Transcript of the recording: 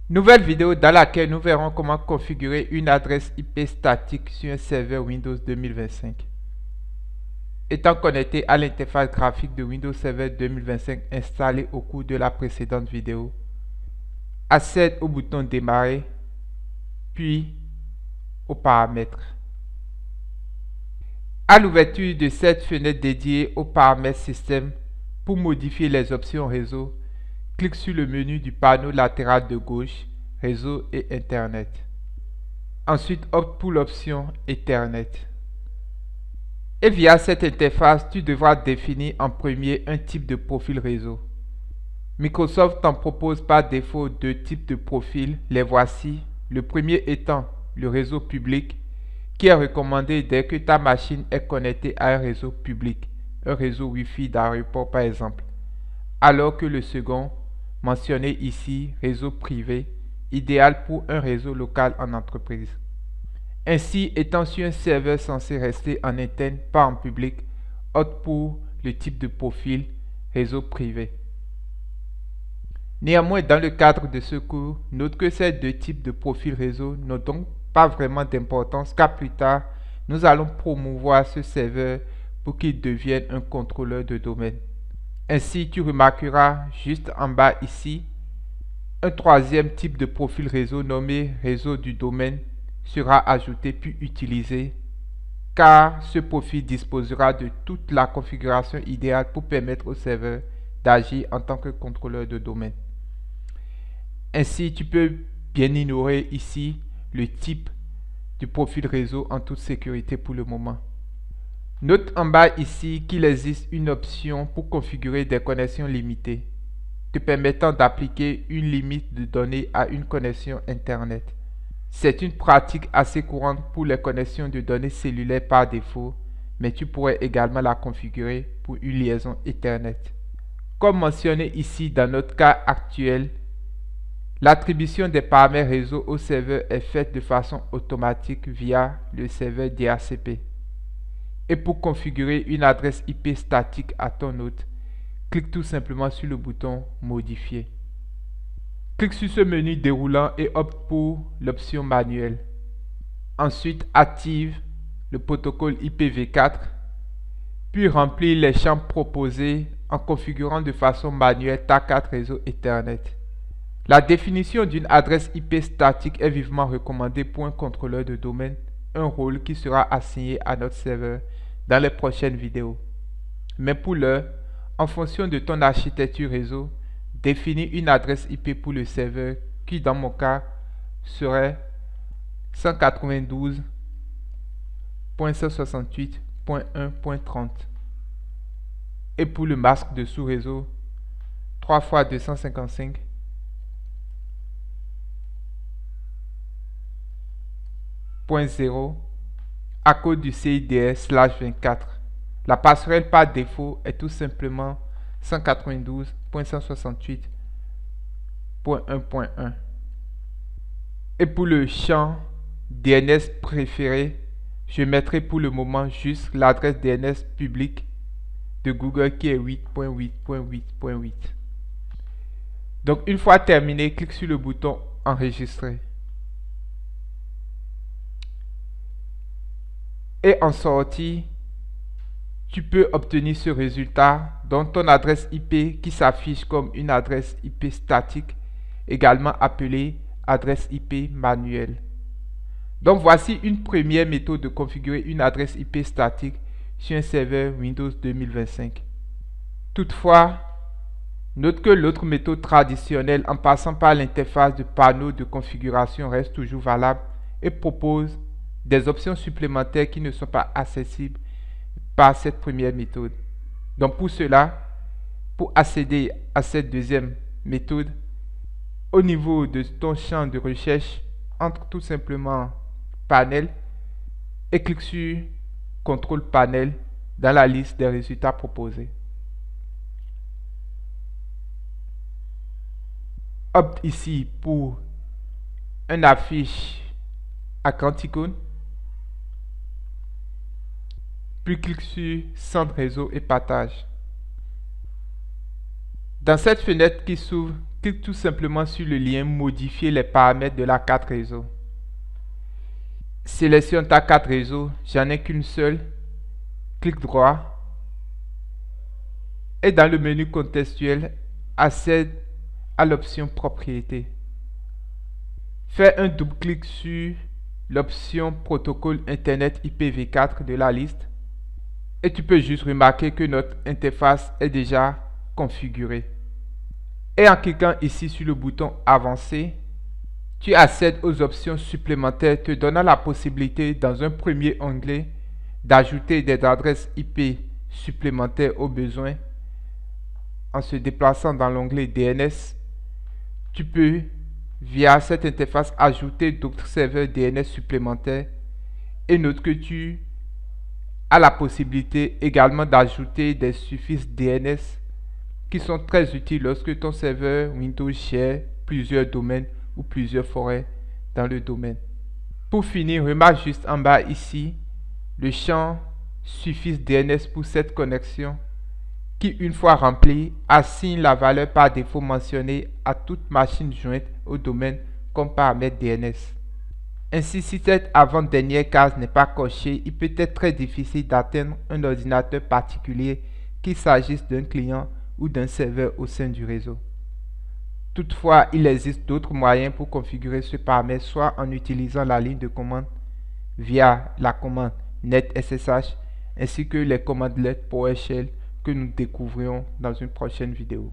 Nouvelle vidéo dans laquelle nous verrons comment configurer une adresse IP statique sur un serveur Windows 2025. Étant connecté à l'interface graphique de Windows Server 2025 installée au cours de la précédente vidéo, accède au bouton Démarrer, puis aux paramètres. À l'ouverture de cette fenêtre dédiée aux paramètres système, pour modifier les options réseau, clique sur le menu du panneau latéral de gauche, Réseau et Internet. Ensuite, opte pour l'option Ethernet. Et via cette interface, tu devras définir en premier un type de profil réseau. Microsoft t'en propose par défaut deux types de profils, les voici. Le premier étant le réseau public, qui est recommandé dès que ta machine est connectée à un réseau public, un réseau Wi-Fi d'aéroport par exemple. Alors que le second, mentionné ici, réseau privé, idéal pour un réseau local en entreprise. Ainsi, étant sur un serveur censé rester en interne, pas en public, opte pour le type de profil réseau privé. Néanmoins, dans le cadre de ce cours, note que ces deux types de profils réseau n'ont donc pas vraiment d'importance car plus tard, nous allons promouvoir ce serveur pour qu'il devienne un contrôleur de domaine. Ainsi, tu remarqueras juste en bas ici, un troisième type de profil réseau nommé réseau du domaine sera ajouté puis utilisé car ce profil disposera de toute la configuration idéale pour permettre au serveur d'agir en tant que contrôleur de domaine. Ainsi, tu peux bien ignorer ici le type du profil réseau en toute sécurité pour le moment. Note en bas ici qu'il existe une option pour configurer des connexions limitées, te permettant d'appliquer une limite de données à une connexion Internet. C'est une pratique assez courante pour les connexions de données cellulaires par défaut, mais tu pourrais également la configurer pour une liaison Ethernet. Comme mentionné ici dans notre cas actuel, l'attribution des paramètres réseau au serveur est faite de façon automatique via le serveur DHCP. Et pour configurer une adresse IP statique à ton hôte, clique tout simplement sur le bouton Modifier. Clique sur ce menu déroulant et opte pour l'option Manuel. Ensuite, active le protocole IPv4, puis remplis les champs proposés en configurant de façon manuelle ta carte réseau Ethernet. La définition d'une adresse IP statique est vivement recommandée pour un contrôleur de domaine, un rôle qui sera assigné à notre serveur dans les prochaines vidéos. Mais pour l'heure, en fonction de ton architecture réseau, définis une adresse IP pour le serveur qui, dans mon cas, serait 192.168.1.30 et pour le masque de sous-réseau 3 x 255.0 à code du CIDR/24. La passerelle par défaut est tout simplement 192.168.1.1. Et pour le champ DNS préféré, je mettrai pour le moment juste l'adresse DNS publique de Google qui est 8.8.8.8. Donc une fois terminé, clique sur le bouton Enregistrer. Et en sortie, tu peux obtenir ce résultat, donc ton adresse IP qui s'affiche comme une adresse IP statique, également appelée adresse IP manuelle. Donc voici une première méthode de configurer une adresse IP statique sur un serveur Windows 2025. Toutefois, note que l'autre méthode traditionnelle en passant par l'interface de panneau de configuration reste toujours valable et propose des options supplémentaires qui ne sont pas accessibles par cette première méthode. Donc pour cela, pour accéder à cette deuxième méthode, au niveau de ton champ de recherche, entre tout simplement panel et clique sur contrôle panel dans la liste des résultats proposés. Opte ici pour une affiche à grand icône, puis clique sur Centre réseau et partage. Dans cette fenêtre qui s'ouvre, Clique tout simplement sur le lien Modifier les paramètres de la carte réseau. Sélectionne ta carte réseau, j'en ai qu'une seule. Clique droit. Et dans le menu contextuel, accède à l'option Propriété. Fais un double-clic sur l'option Protocole Internet IPv4 de la liste. Et tu peux juste remarquer que notre interface est déjà configurée. Et en cliquant ici sur le bouton Avancer, tu accèdes aux options supplémentaires te donnant la possibilité dans un premier onglet d'ajouter des adresses IP supplémentaires au besoin. En se déplaçant dans l'onglet DNS, tu peux via cette interface ajouter d'autres serveurs DNS supplémentaires et note que tu as la possibilité également d'ajouter des suffixes DNS qui sont très utiles lorsque ton serveur Windows share plusieurs domaines ou plusieurs forêts dans le domaine. Pour finir, remarque juste en bas ici le champ suffixe DNS pour cette connexion qui, une fois rempli, assigne la valeur par défaut mentionnée à toute machine jointe au domaine comme paramètre DNS. Ainsi, si cette avant-dernière case n'est pas cochée, il peut être très difficile d'atteindre un ordinateur particulier, qu'il s'agisse d'un client ou d'un serveur au sein du réseau. Toutefois, il existe d'autres moyens pour configurer ce paramètre, soit en utilisant la ligne de commande via la commande NetSSH ainsi que les commandes PowerShell que nous découvrirons dans une prochaine vidéo.